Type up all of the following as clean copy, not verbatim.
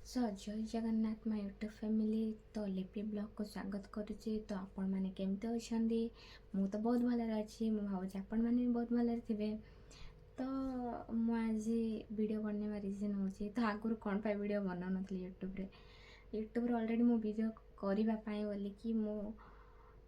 जय Jagannath my YouTube family. तो लिपि ब्लॉग को स्वागत करुच्ची। तो आपण मैंने केमती अच्छा मु तो बहुत भल अच्छी भावुँ आपण मैंने भी बहुत भल थे। तो मुझे वीडियो बनने रीजन हूँ तो आगुरी कौन पाई वीडियो बना नी यूट्यूब ऑलरेडी मु वीडियो करने बोलिकी मु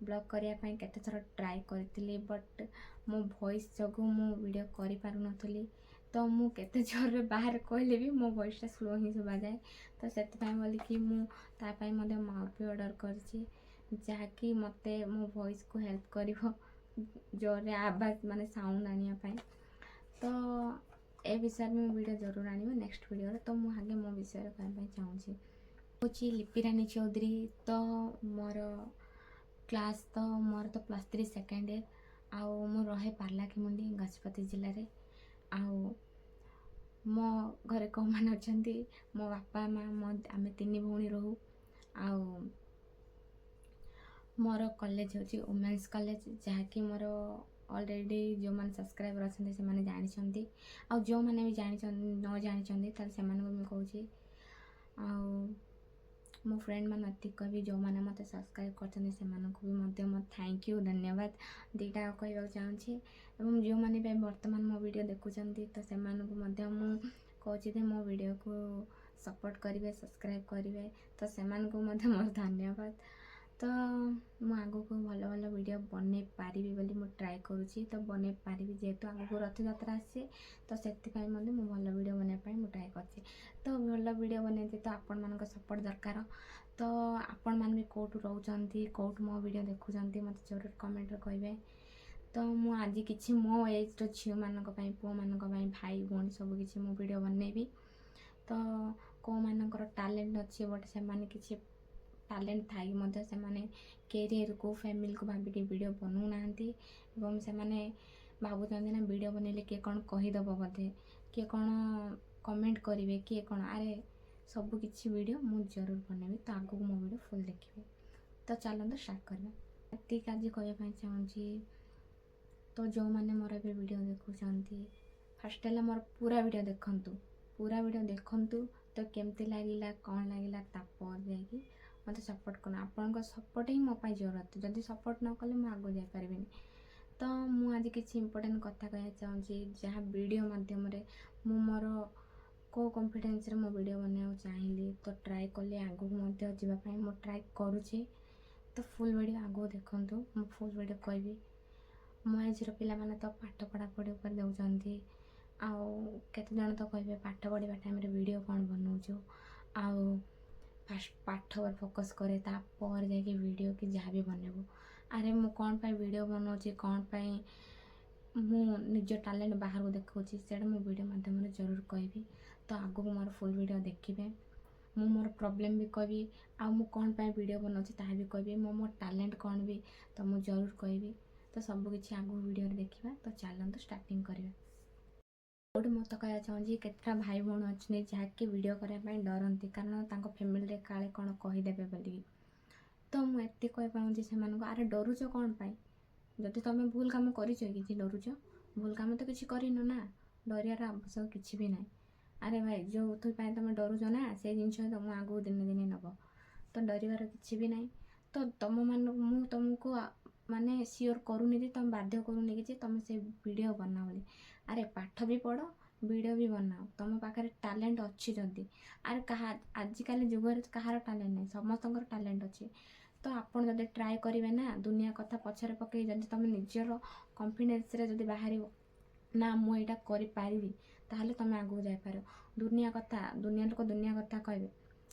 ब्लॉग करने केते थर ट्राए करी बट मो वॉइस जो मु वीडियो कर पार नी। तो मु केते जोर बाहर कहले भी मो वॉइसटा स्लो ही सुबा जाए। तो से बोलिकी मुझे माउथ भी ऑर्डर करछि जहाँकि मते मो वॉइस को हेल्प करिवो जोर आवाज माने साउंड आनिया पाई। तो ए विषय में वीडियो जरूर आनिबो नेक्स्ट वीडियो रे। तो मु आगे मो विषय कहबा चाहूछि होछि लिपि रानी चौधरी। तो मोर क्लास तो मोर तो +3 सेकेंड ईयर आउ मु रहे पार्लाखिमुंडी गजपति जिले रे। आउ मो घरे कौ मैंने अच्छा मो बापा माँ मो आम 3 भौणी रहू। आउ मोर कॉलेज होची वुमेन्स कॉलेज जहाँकि मोर ऑलरेडी जो मैंने सब्सक्राइबर अच्छा से मैंने जानते आउ जो मैंने भी न जानते से कहूँ। आउ मो फ्रेंड मान कवि जो मैंने मत सब्सक्राइब कर मो थैंक यू धन्यवाद दीटा कहवा चाहूँगी। और जो मैंने भी वर्तमान मो वीडियो देखुं तो से कहूँ मो वीडियो को सपोर्ट करेंगे सब्सक्राइब करेंगे तो से मोर धन्यवाद। तो मु आगो को भल भल वीडियो बन पारि बोली मु ट्राए करुँची। तो बन पारि जेहेतु आगो रथ यात्रा आसे तो से मु भल वीडियो बनवाई मु ट्राए कर। तो भल वीडियो बनते तो आपण मान सपोर्ट दरकार। तो आपण मान भी कौटू रोचंती कौटू मो वीडियो देखुंत मत जरूर कमेंट कहे। तो मु आज किसी मो एज झील मान पुओ मान भाई भौणी सबकि मु वीडियो बनैबी। तो कौ मानकर टैलेंट अच्छी बट से माने किसी टैलेंट थाई मध्य से माने कैरियर को फैमिली को भाविक वीडियो बनौ नांती एवं से माने भावुचंदी ना वीडियो बनैले किए कौन कहीदब बोधे किए कौन कमेंट करेंगे किए कौन अरे सब किसी वीडियो मु जरूर बनैबी। तो आगू मो वीडियो फुल देखिए। तो चलते स्टार्ट करवा एतिक आज कहवाई चाहूँगी। तो जो मैंने मोर ए वीडियो देखुंत फास्ट है मोर पूरा वीडियो देखंतु तो केमती लगिला कौन लगिला तापर जाकि मत सपोर्ट कर आपण सपोर्ट ही मोपाई जरूरत जदि सपोर्ट न कले मुझे आगू जापारि। तो मु आज किसी इंपोर्टेंट कथा कह चाहूँगी जहाँ वीडियो मध्यम मु मोर को कॉन्फिडेंस रे मो वीडियो बनाया चाहिए। तो ट्राए कले आगू जावाई मु ट्राए करुँचे। तो फुल वीडियो आगू देखंतु मु फुल वीडियो कहबी। मो एजर पिला माने तो पाठ पढ़ापढ़ी उपर दौरान आउ केते जन तो कहे पाठ पढ़ा टाइम वीडियो कौन बनाऊँ आउ फास्ट पाठ पर फोकस करे तापर जाके वीडियो कि जहाँ भी बनबू। अरे मु कौन पाई वीडियो बनाऊँ कौन पाई मु निज टैलेंट बाहर को देखा से मो वीडियो माध्यम जरूर कहबी। तो आगू मोर फुल वीडियो देखिए मु मोर प्रॉब्लम भी कहबी आउ मु कौन पाई वीडियो बनाऊँ ताहा भी कहबी मोर टैलेंट कौन भी तो मु जरूर कहबी। तो सबकि आगू वीडियो देखा। तो चलते स्टार्टिंग करवा। गोटे मत कह चाहूँगी केतटा भाई भौणी अच्छे जहाँकि वीडियो करने डरती कारण फैमिली काले कौन कहीदे बोली। तो मुझे कह पाऊँगी से अरे डरुच कौन पाई जदि तुम भूल काम कर डरुच भूल काम तो किसी करन ना डरियार आवश्यक किसी भी ना। अरे भाई जो तुम डरुच ना से जिन तुम आगू दिन दिन नब तो डरबार किसी भी ना। तो तुम मान मु तुमको माने सियोर करूनी जे तुम बाध्य करूनी कि तुम से वीडियो बना बोली। अरे पाठ भी पढ़ वीडियो भी बनाओ तुम पाखे टैलेंट अच्छी जदि अरे कहा आजिकल जुगर कहार टैलेंट नहीं समस्त टैलेंट अच्छी। तो आपड़ जब ट्राए करेंगे ना दुनिया कथा पछरे पकई जब तुम निजर कॉन्फिडेंस रे जब बाहर ना मुझा करी ताहले तुम आगू जापार। दुनिया लोक दुनिया कथा कहे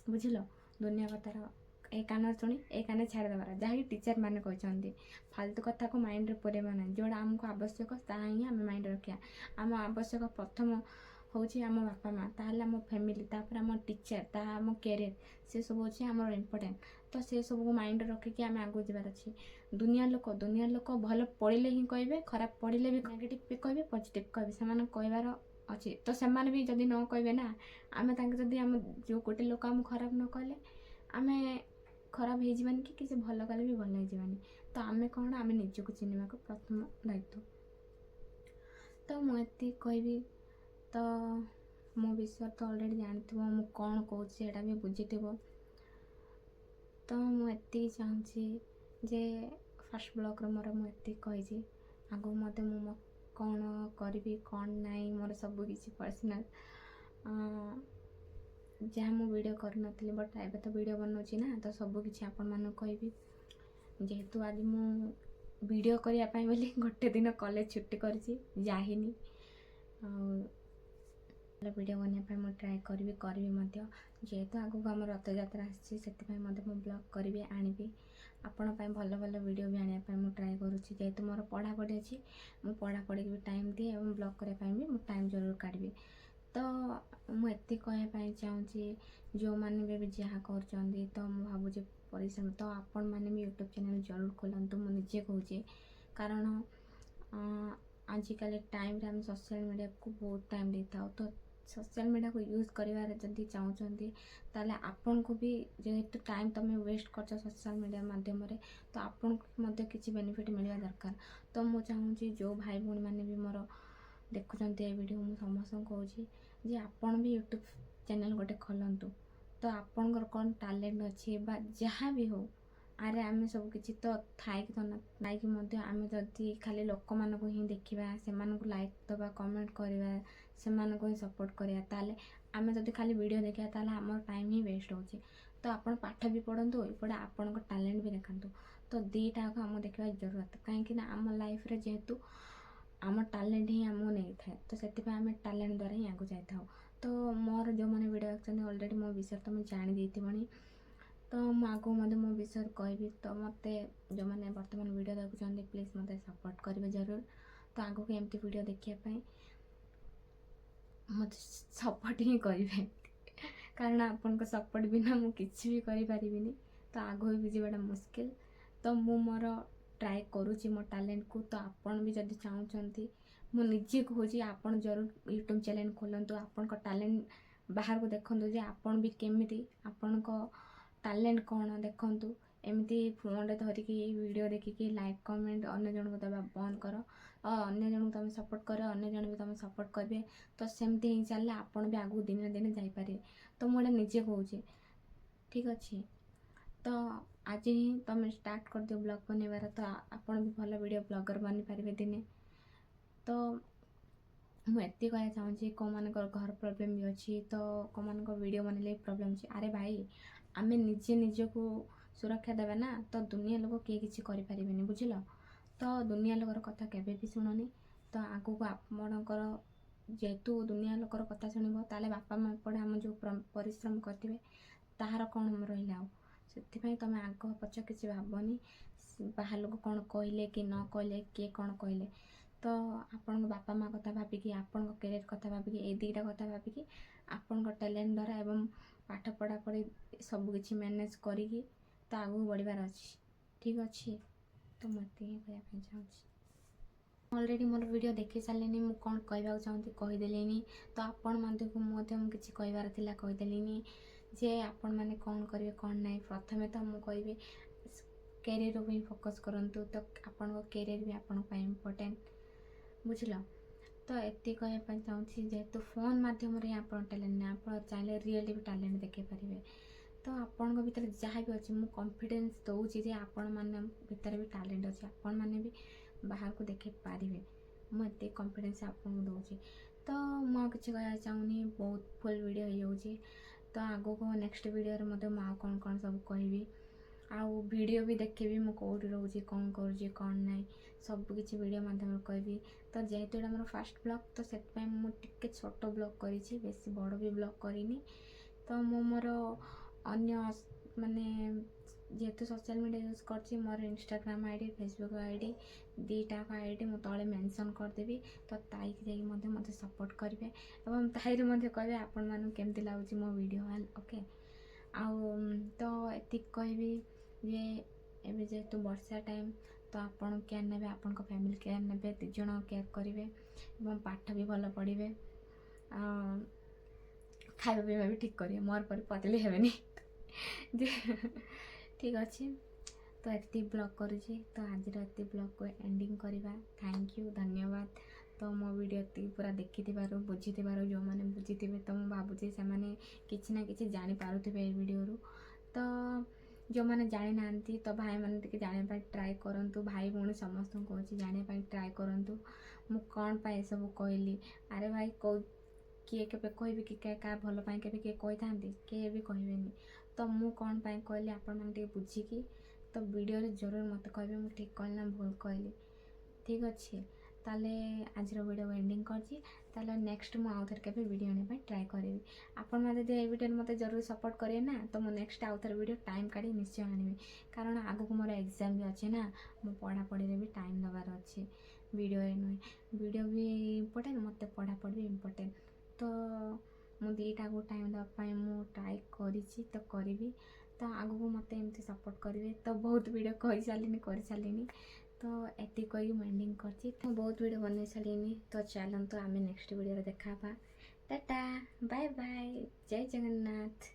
बुझिल दुनिया कथार ए कान शुणी ए कान छाड़देवार जहाँकि टीचर मैंने कहते फालतू कथा को माइंड रे पुरेबा ना जोड़ा आमको आवश्यक ताहा ही आम माइंड रखा। आम आवश्यक प्रथम हूँ आम बापा माँ ताहले आम फैमिली तापर आम टीचर ता आम कैरियर से सब हूँ आम इम्पोर्टेंट। तो से सब को माइंड रखिकी आम आगू जबार अच्छे। दुनिया लोक भल पढ़े ही कहे खराब पढ़े भी नेगेटिव भी कहे पॉजिटिव कहे से कहबार अच्छे। तो से भी जदि न कहे ना आम जदि आम जो गोटे लोक आम खराब न कहले आम खराब हो जावानी कि किसी भल कले भी भल हो जावानी। तो आम कौन आम निजक चिन्ह को प्रथम दायित्व। तो मुझे कहबी। तो ମୋ ବିଷୟରେ ତ ଅଲରେଡ଼ି ଜାଣିଥିବ, ମୁଁ କ'ଣ କହୁଛି ସେଇଟା ବି ବୁଝିଥିବ। ତ ମୁଁ ଏତିକି ଚାହୁଁଛି ଯେ ଫାର୍ଷ୍ଟ ବ୍ଲଗ୍ରେ ମୋର ମୁଁ ଏତିକି କହିଛି। ଆଗକୁ ମୋତେ ମୁଁ କ'ଣ କରିବି କ'ଣ ନାହିଁ ମୋର ସବୁ କିଛି ପର୍ସନାଲ୍ ଯାହା ମୁଁ ଭିଡ଼ିଓ କରିନଥିଲି, ବଟ୍ ଏବେ ତ ଭିଡ଼ିଓ ବନାଉଛି ନା, ତ ସବୁ କିଛି ଆପଣମାନଙ୍କୁ କହିବି। ଯେହେତୁ ଆଜି ମୁଁ ଭିଡ଼ିଓ କରିବା ପାଇଁ ବୋଲି ଗୋଟେ ଦିନ କଲେଜ ଛୁଟି କରିଛି, ଯାଇନି। ଆଉ ଭିଡ଼ିଓ ବନେଇବା ପାଇଁ ମୁଁ ଟ୍ରାଏ କରିବି ମଧ୍ୟ। ଯେହେତୁ ଆଗକୁ ଆମର ରଥଯାତ୍ରା ଆସିଛି, ସେଥିପାଇଁ ମଧ୍ୟ ମୁଁ ବ୍ଲଗ୍ କରିବି, ଆଣିବି ଆପଣ ପାଇଁ ଭଲ ଭଲ ଭିଡ଼ିଓ ବି ଆଣିବା ପାଇଁ ମୁଁ ଟ୍ରାଏ କରୁଛି। ଯେହେତୁ ମୋର ପଢ଼ାପଢ଼ି ଅଛି, ମୁଁ ପଢ଼ାପଢ଼ିକି ବି ଟାଇମ୍ ଦିଏ ଏବଂ ବ୍ଲଗ୍ କରିବା ପାଇଁ ବି ମୁଁ ଟାଇମ୍ ଜରୁର କାଢ଼ିବି। ତ ମୁଁ ଏତିକି କହିବା ପାଇଁ ଚାହୁଁଛି, ଯେଉଁମାନେ ବି ଯାହା କରୁଛନ୍ତି, ତ ମୁଁ ଭାବୁଛି ପରିଶ୍ରମ ତ ଆପଣମାନେ ବି ୟୁଟ୍ୟୁବ୍ ଚ୍ୟାନେଲ୍ ଜରୁର ଖୋଲନ୍ତୁ। ମୁଁ ନିଜେ କହୁଛି, କାରଣ ଆଜିକାଲି ଟାଇମ୍ରେ ଆମେ ସୋସିଆଲ୍ ମିଡ଼ିଆକୁ ବହୁତ ଟାଇମ୍ ଦେଇଥାଉ। ତ ସୋସିଆଲ୍ ମିଡ଼ିଆକୁ ୟୁଜ୍ କରିବାରେ ଯଦି ଚାହୁଁଛନ୍ତି, ତାହେଲେ ଆପଣଙ୍କୁ ବି ଯେହେତୁ ଟାଇମ୍ ତୁମେ ୱେଷ୍ଟ କରୁଛ ସୋସିଆଲ୍ ମିଡ଼ିଆ ମାଧ୍ୟମରେ, ତ ଆପଣଙ୍କୁ ମଧ୍ୟ କିଛି ବେନିଫିଟ୍ ମିଳିବା ଦରକାର। ତ ମୁଁ ଚାହୁଁଛି ଯେଉଁ ଭାଇ ଭଉଣୀମାନେ ବି ମୋର ଦେଖୁଛନ୍ତି ଏ ଭିଡ଼ିଓ, ମୁଁ ସମସ୍ତଙ୍କୁ କହୁଛି ଯେ ଆପଣ ବି ୟୁଟ୍ୟୁବ୍ ଚ୍ୟାନେଲ୍ ଗୋଟେ ଖୋଲନ୍ତୁ। ତ ଆପଣଙ୍କର କ'ଣ ଟ୍ୟାଲେଣ୍ଟ ଅଛି ବା ଯାହା ବି ହଉ, ଆରେ ଆମେ ସବୁ କିଛି ତ ଥାଇକି ମଧ୍ୟ ଆମେ ଯଦି ଖାଲି ଲୋକମାନଙ୍କୁ ହିଁ ଦେଖିବା, ସେମାନଙ୍କୁ ଲାଇକ୍ ଦେବା, କମେଣ୍ଟ କରିବା, ସେମାନଙ୍କୁ ହିଁ ସପୋର୍ଟ କରିବା, ତାହେଲେ ଆମେ ଯଦି ଖାଲି ଭିଡ଼ିଓ ଦେଖିବା, ତାହେଲେ ଆମର ଟାଇମ୍ ହିଁ ୱେଷ୍ଟ ହେଉଛି। ତ ଆପଣ ପାଠ ବି ପଢ଼ନ୍ତୁ, ଏପଟେ ଆପଣଙ୍କ ଟ୍ୟାଲେଣ୍ଟ ବି ଦେଖାନ୍ତୁ। ତ ଦୁଇଟାକୁ ଆମକୁ ଦେଖିବା ଜରୁରତ, କାହିଁକିନା ଆମ ଲାଇଫ୍ରେ ଯେହେତୁ ଆମ ଟ୍ୟାଲେଣ୍ଟ ହିଁ ଆମକୁ ନେଇଥାଏ, ତ ସେଥିପାଇଁ ଆମେ ଟ୍ୟାଲେଣ୍ଟ ଦ୍ୱାରା ହିଁ ଆଗକୁ ଯାଇଥାଉ। ତ ମୋର ଯେଉଁମାନେ ଭିଡ଼ିଓ ଦେଖୁଛନ୍ତି ଅଲରେଡ଼ି ମୋ ବିଷୟରେ ତୁମେ ଜାଣି ଦେଇଥିବଣି, ତ ମୁଁ ଆଗକୁ ମଧ୍ୟ ମୋ ବିଷୟରେ କହିବି। ତ ମୋତେ ଯେଉଁମାନେ ବର୍ତ୍ତମାନ ଭିଡ଼ିଓ ଦେଖୁଛନ୍ତି, ପ୍ଲିଜ୍ ମୋତେ ସପୋର୍ଟ କରିବେ ଜରୁର। ତ ଆଗକୁ ଏମିତି ଭିଡ଼ିଓ ଦେଖିବା ପାଇଁ ମୋତେ ସପୋର୍ଟ ହିଁ କରିବେ, କାରଣ ଆପଣଙ୍କ ସପୋର୍ଟ ବିନା ମୁଁ କିଛି ବି କରିପାରିବିନି। ତ ଆଗକୁ ବି ଯିବାଟା ମୁସ୍କିଲ। ତ ମୁଁ ମୋର ଟ୍ରାଏ କରୁଛି ମୋ ଟ୍ୟାଲେଣ୍ଟକୁ। ତ ଆପଣ ବି ଯଦି ଚାହୁଁଛନ୍ତି, ମୁଁ ନିଜେ କହୁଛି ଆପଣ ଜରୁର ୟୁଟ୍ୟୁବ୍ ଚ୍ୟାନେଲ୍ ଖୋଲନ୍ତୁ, ଆପଣଙ୍କ ଟ୍ୟାଲେଣ୍ଟ ବାହାରକୁ ଦେଖନ୍ତୁ ଯେ ଆପଣ ବି କେମିତି, ଆପଣଙ୍କ ଟ୍ୟାଲେଣ୍ଟ କ'ଣ ଦେଖନ୍ତୁ। ଏମିତି ଫୋନ୍ରେ ଧରିକି ଭିଡ଼ିଓ ଦେଖିକି ଲାଇକ୍ କମେଣ୍ଟ ଅନ୍ୟ ଜଣଙ୍କୁ ଦେବା ବନ୍ଦ କର। ଅନ୍ୟ ଜଣଙ୍କୁ ତୁମେ ସପୋର୍ଟ କର, ଅନ୍ୟ ଜଣ ବି ତୁମେ ସପୋର୍ଟ କରିବେ। ତ ସେମିତି ହିଁ ଚାଲିଲେ ଆପଣ ବି ଆଗକୁ ଦିନେ ନା ଦିନେ ଯାଇପାରିବେ। ତ ମୁଁ ଏଇଟା ନିଜେ କହୁଛି, ଠିକ୍ ଅଛି। ତ ଆଜି ହିଁ ତୁମେ ଷ୍ଟାର୍ଟ କରିଦିଅ ବ୍ଲଗ୍ ବନେଇବାର, ତ ଆପଣ ବି ଭଲ ଭିଡ଼ିଓ ବ୍ଲଗର୍ ବନିପାରିବେ ଦିନେ। ତ ମୁଁ ଏତିକି କହିବାକୁ ଚାହୁଁଛି, କେଉଁମାନଙ୍କର ଘର ପ୍ରୋବ୍ଲେମ୍ ବି ଅଛି, ତ କେଉଁମାନଙ୍କ ଭିଡ଼ିଓ ବନେଇଲେ ପ୍ରୋବ୍ଲେମ୍ ଅଛି, ଆରେ ଭାଇ ଆମେ ନିଜେ ନିଜକୁ ସୁରକ୍ଷା ଦେବା ନା, ତ ଦୁନିଆ ଲୋକ କିଏ କିଛି କରିପାରିବେନି, ବୁଝିଲ। ତ ଦୁନିଆ ଲୋକର କଥା କେବେ ବି ଶୁଣନି। ତ ଆଗକୁ ଆପଣଙ୍କର ଯେହେତୁ ଦୁନିଆ ଲୋକର କଥା ଶୁଣିବ, ତାହେଲେ ବାପା ମା ଏପଟେ ଆମ ଯେଉଁ ପରିଶ୍ରମ କରିଥିବେ ତାହାର କ'ଣ ରହିଲା ଆଉ। ସେଥିପାଇଁ ତୁମେ ଆଗ ପଛ କିଛି ଭାବନି, ବାହାର ଲୋକ କ'ଣ କହିଲେ କି ନ କହିଲେ, କିଏ କ'ଣ କହିଲେ। ତ ଆପଣଙ୍କ ବାପା ମା କଥା ଭାବିକି, ଆପଣଙ୍କ କ୍ୟାରିୟର୍ କଥା ଭାବିକି, ଏଇ ଦୁଇଟା କଥା ଭାବିକି ଆପଣଙ୍କ ଟ୍ୟାଲେଣ୍ଟ ଦ୍ୱାରା ଏବଂ ପାଠ ପଢ଼ାପଢ଼ି ସବୁକିଛି ମ୍ୟାନେଜ୍ କରିକି ତ ଆଗକୁ ବଢ଼ିବାର ଅଛି, ଠିକ୍ ଅଛି। ତ ମୁଁ ଏତିକି କହିବା ପାଇଁ ଚାହୁଁଛି। ଅଲରେଡ଼ି ମୋର ଭିଡ଼ିଓ ଦେଖି ସାରିଲିନି, ମୁଁ କ'ଣ କହିବାକୁ ଚାହୁଁଛି କହିଦେଲିନି। ତ ଆପଣମାନଙ୍କୁ ମଧ୍ୟ ମୁଁ କିଛି କହିବାର ଥିଲା, କହିଦେଲିନି ଯେ ଆପଣମାନେ କ'ଣ କରିବେ କ'ଣ ନାହିଁ। ପ୍ରଥମେ ତ ମୁଁ କହିବି କ୍ୟାରିୟର୍ ଉପରେ ଫୋକସ୍ କରନ୍ତୁ। ତ ଆପଣଙ୍କ କ୍ୟାରିୟର୍ ବି ଆପଣଙ୍କ ପାଇଁ ଇମ୍ପୋର୍ଟାଣ୍ଟ, ବୁଝିଲ। ତ ଏତିକି କହିବା ପାଇଁ ଚାହୁଁଛି, ଯେହେତୁ ଫୋନ୍ ମାଧ୍ୟମରେ ହିଁ ଆପଣ ଟ୍ୟାଲେଣ୍ଟ ନାହିଁ, ଆପଣ ଚାହିଁଲେ ରିଏଲି ବି ଟ୍ୟାଲେଣ୍ଟ ଦେଖାଇ ପାରିବେ। ତ ଆପଣଙ୍କ ଭିତରେ ଯାହା ବି ଅଛି, ମୁଁ କନଫିଡେନ୍ସ ଦେଉଛି ଯେ ଆପଣମାନଙ୍କ ଭିତରେ ବି ଟ୍ୟାଲେଣ୍ଟ ଅଛି, ଆପଣମାନେ ବି ବାହାରକୁ ଦେଖାଇ ପାରିବେ। ମୁଁ ଏତିକି କନଫିଡେନ୍ସ ଆପଣଙ୍କୁ ଦେଉଛି। ତ ମୁଁ ଆଉ କିଛି କହିବାକୁ ଚାହୁଁନି, ବହୁତ ଫୁଲ୍ ଭିଡ଼ିଓ ହେଇଯାଉଛି। ତ ଆଗକୁ ନେକ୍ସଟ ଭିଡ଼ିଓରେ ମଧ୍ୟ ମୁଁ ଆଉ କ'ଣ ସବୁ କହିବି, ଆଉ ଭିଡ଼ିଓ ବି ଦେଖିବି ମୁଁ କେଉଁଠି ରହୁଛି, କ'ଣ କରୁଛି, କ'ଣ ନାହିଁ, ସବୁକିଛି ଭିଡ଼ିଓ ମାଧ୍ୟମରେ କହିବି। ତ ଯେହେତୁ ଏଇଟା ମୋର ଫାର୍ଷ୍ଟ ବ୍ଲଗ୍, ତ ସେଥିପାଇଁ ମୁଁ ଟିକେ ଛୋଟ ବ୍ଲଗ୍ କରିଛି, ବେଶୀ ବଡ଼ ବି ବ୍ଲଗ୍ କରିନି। ତ ମୁଁ ମୋର ଅନ୍ୟ ଯେହେତୁ ସୋସିଆଲ୍ ମିଡ଼ିଆ ୟୁଜ୍ କରୁଛି, ମୋର ଇନଷ୍ଟାଗ୍ରାମ୍ ଆଇଡ଼ି, ଫେସବୁକ୍ ଆଇଡ଼ି, ଦୁଇଟାକ ଆଇଡ଼ି ମୁଁ ତଳେ ମେନସନ୍ କରିଦେବି। ତ ତାଇକି ଯାଇକି ମଧ୍ୟ ମୋତେ ସପୋର୍ଟ କରିବେ ଏବଂ ତାହିଁରେ ମଧ୍ୟ କହିବେ ଆପଣମାନଙ୍କୁ କେମିତି ଲାଗୁଛି ମୋ ଭିଡ଼ିଓ, ଓକେ। ଆଉ ତ ଏତିକି କହିବି ଯେ ଏବେ ଯେହେତୁ ବର୍ଷା ଟାଇମ୍, ତ ଆପଣ କେୟାର୍ ନେବେ, ଆପଣଙ୍କ ଫ୍ୟାମିଲି କେୟାର୍ ନେବେ, 2 ଜଣ କେୟାର୍ କରିବେ ଏବଂ ପାଠ ବି ଭଲ ପଢ଼ିବେ, ଖାଇବା ପିଇବା ବି ଠିକ୍ କରିବେ, ମୋର ପରି ପତଳି ହେବେନି ଯେ ଠିକ୍ ଅଛି। ତ ଏତିକି ବ୍ଲଗ୍ କରୁଛି, ତ ଆଜିର ଏତିକି ବ୍ଲଗ୍କୁ ଏଣ୍ଡିଙ୍ଗ କରିବା। ଥ୍ୟାଙ୍କ ୟୁ, ଧନ୍ୟବାଦ। तो मो वीडियो पूरा देखिथिबारु बुझिथिबारु जो मैंने बुझिथिबे तो मैं भावुची से माने किछि ना किछि जानि पारुथिबे ए वीडियो तो जो मैंने जानी नांती तो भाई मैंने टिके जाने पाई ट्राई करंतु भाई भौणी समस्त को कहूँ जाने पाई ट्राई करंतु मु कौन पाए सब कहली अरे भाई कौ किए केबे कहबे कि क्या भल पाए केबे किए कहि थांती किए भी कहबेनी तो मु कौन पाए कहली आपण माने टिके बुझिकी तो वीडियो रे जरूर मते कहबे मु ठीक कहली ना भूल कहली ठीक अच्छे ताले आज वीडियो एंडिंग करछि ताले नेक्स्ट मु आउ थर केबे वीडियो आने पाई ट्राई करिवि आपण माने जे ए वीडियो मते जरूर सपोर्ट करिए ना तो मु नेक्स्ट आउ थर वीडियो टाइम काढी निश्चय आनिबि कारण आगु को मोर एग्जाम भी अछि ना मु पढ़ा पढ़ी रे भी टाइम दबार अछि वीडियो रे नुहे वीडियो भी इम्पोर्टेंट मते पढ़ा पढ़ी भी इम्पोर्टेंट तो मु दीटा को टाइम दबा पाई मु ट्राई करिछि तो करिवि तो आगु को मते एमती सपोर्ट करिवे तो बहुत वीडियो कहि सालिनी कर सालिनी तो एति कही मु एंडिंग करछि तो बहुत वीडियो बनै सालिनी तो चलंतु आमे नेक्स्ट वीडियो रे देखा बा टाटा बाय बाय जय जगन्नाथ।